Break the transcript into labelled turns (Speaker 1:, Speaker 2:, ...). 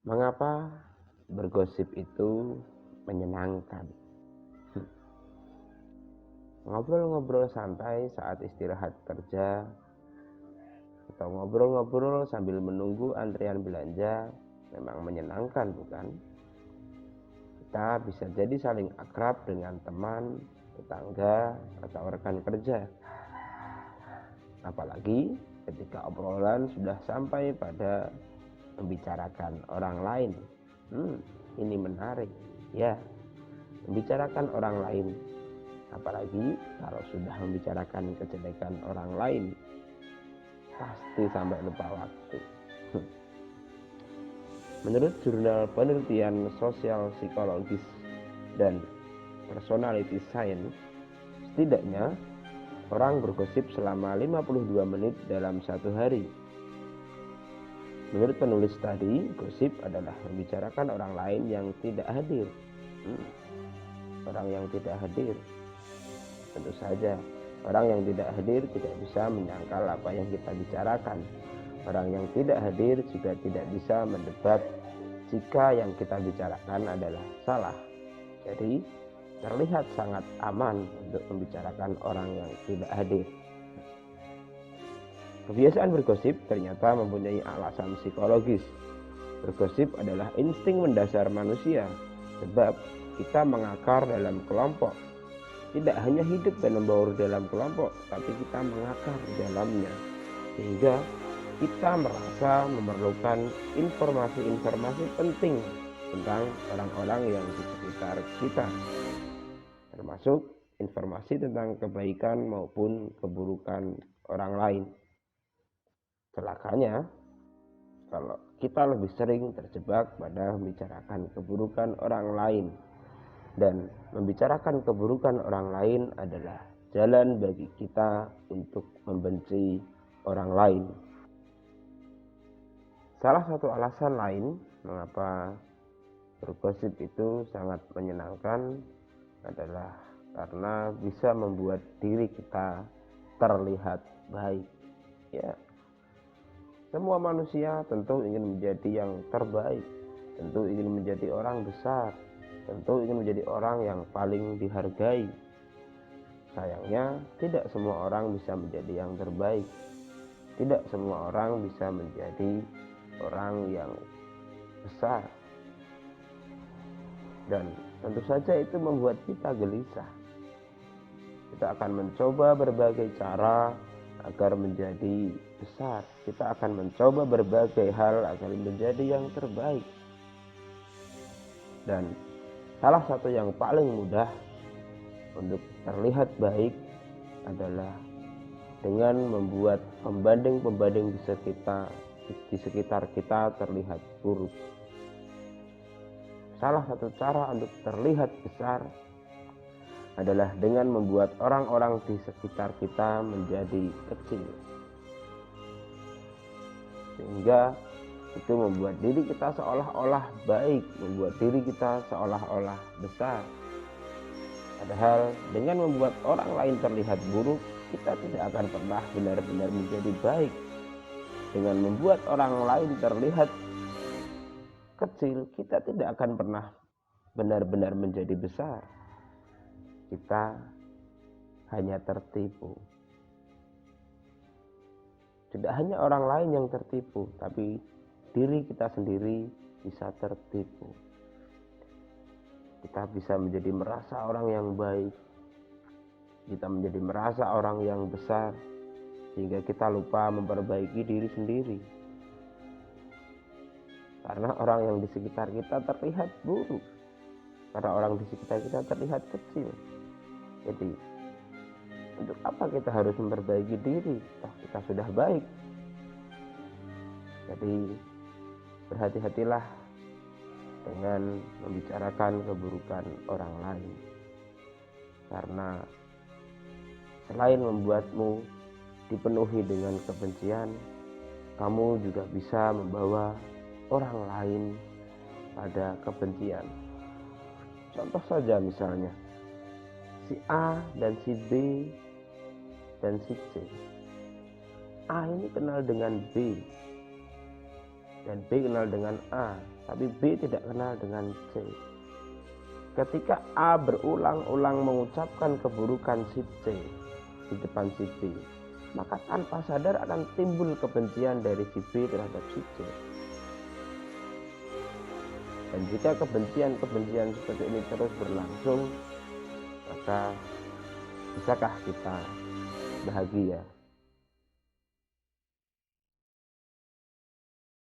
Speaker 1: Mengapa bergosip itu menyenangkan? Ngobrol-ngobrol santai saat istirahat kerja atau ngobrol-ngobrol sambil menunggu antrian belanja memang menyenangkan, bukan? Kita bisa jadi saling akrab dengan teman, tetangga, atau rekan kerja. Apalagi ketika obrolan sudah sampai pada membicarakan orang lain. Ini menarik. Ya, membicarakan orang lain. Apalagi kalau sudah membicarakan kejelekan orang lain, pasti sampai lupa waktu. Menurut jurnal penelitian sosial psikologis dan personality science, setidaknya orang bergosip selama 52 menit dalam satu hari. Menurut penulis tadi, gosip adalah membicarakan orang lain yang tidak hadir. Orang yang tidak hadir, tentu saja orang yang tidak hadir tidak bisa menyangkal apa yang kita bicarakan. Orang yang tidak hadir juga tidak bisa mendebat jika yang kita bicarakan adalah salah. Jadi terlihat sangat aman untuk membicarakan orang yang tidak hadir. Kebiasaan bergosip ternyata mempunyai alasan psikologis. Bergosip adalah insting mendasar manusia, sebab kita mengakar dalam kelompok. Tidak hanya hidup dan membaur dalam kelompok, tapi kita mengakar di dalamnya. Sehingga kita merasa memerlukan informasi-informasi penting tentang orang-orang yang di sekitar kita. Termasuk informasi tentang kebaikan maupun keburukan orang lain. Celakanya, kalau kita lebih sering terjebak pada membicarakan keburukan orang lain, dan membicarakan keburukan orang lain adalah jalan bagi kita untuk membenci orang lain. Salah satu alasan lain mengapa bergosip itu sangat menyenangkan adalah karena bisa membuat diri kita terlihat baik. Ya, semua manusia tentu ingin menjadi yang terbaik, tentu ingin menjadi orang besar, tentu ingin menjadi orang yang paling dihargai. Sayangnya, tidak semua orang bisa menjadi yang terbaik. Tidak semua orang bisa menjadi orang yang besar. Dan tentu saja itu membuat kita gelisah. Kita akan mencoba berbagai cara agar menjadi besar. Kita akan mencoba berbagai hal agar menjadi yang terbaik. Dan salah satu yang paling mudah untuk terlihat baik adalah dengan membuat pembanding-pembanding di sekitar kita terlihat buruk. Salah satu cara untuk terlihat besar adalah dengan membuat orang-orang di sekitar kita menjadi kecil. Sehingga itu membuat diri kita seolah-olah baik, membuat diri kita seolah-olah besar. Padahal dengan membuat orang lain terlihat buruk, kita tidak akan pernah benar-benar menjadi baik. Dengan membuat orang lain terlihat kecil, kita tidak akan pernah benar-benar menjadi besar. Kita hanya tertipu. Tidak hanya orang lain yang tertipu, tapi diri kita sendiri bisa tertipu. Kita bisa menjadi merasa orang yang baik, kita menjadi merasa orang yang besar, sehingga kita lupa memperbaiki diri sendiri. Karena orang yang di sekitar kita terlihat buruk, karena orang di sekitar kita terlihat kecil. Jadi, untuk apa kita harus memperbaiki diri? Kita sudah baik. Jadi, berhati-hatilah dengan membicarakan keburukan orang lain. Karena selain membuatmu dipenuhi dengan kebencian, kamu juga bisa membawa orang lain pada kebencian. Contoh saja misalnya, si A dan si B dan si C. A ini kenal dengan B. dan B kenal dengan A, tapi B tidak kenal dengan C. Ketika A berulang-ulang mengucapkan keburukan si C di depan si B, maka tanpa sadar akan timbul kebencian dari si B terhadap si C. Dan jika kebencian seperti ini terus berlangsung, maka bisakah kita bahagia?